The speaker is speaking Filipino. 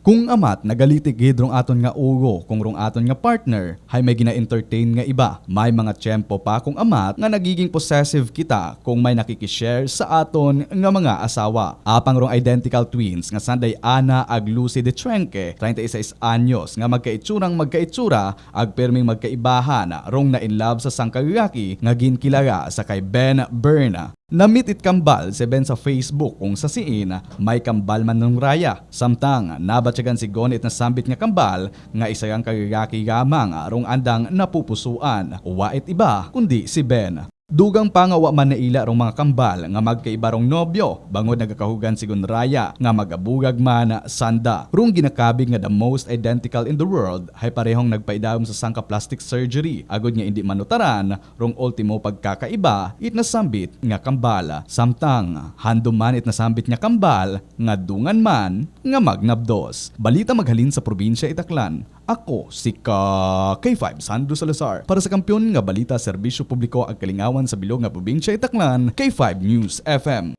Kung amat nagaliti gid rong aton nga ugo kung rong aton nga partner hay may gina-entertain nga iba. May mga tiyempo pa kung amat nga nagiging possessive kita kung may nakikishare sa aton nga mga asawa. Apang rong identical twins nga sanday Ana ag Lucy de Trenque, 36 anyos nga magkaitsura ag perming magkaibahan rong na in love sa sangkagaki nga ginkilara sa kay Ben Berna. Namit it kambal si Ben sa Facebook kung sa siin may kambal man ng raya. Samtang nabatyagan si Gonit na sambit nga kambal nga isayang kagagaki gamang rong andang napupusuan. Wait iba kundi si Ben. Dugang pangawa man na ila rong mga kambal nga magkaiba rong nobyo bangod nagakahugan si Gonraya nga magabugag man sanda. Rong ginakabig nga the most identical in the world hay parehong nagpaidawom sa sangka plastic surgery agod nga indi manutaran rong ultimo pagkakaiba it nasambit nga kambal. Samtang handuman it nasambit nga kambal nga dungan man nga magnabdos. Balita maghalin sa probinsya Itaklan. Ako si K5 Sandro Salazar para sa kampyon nga balita serbisyo publiko ag kalingawan sa bilog nga probinsya Itaklan, K5 News FM.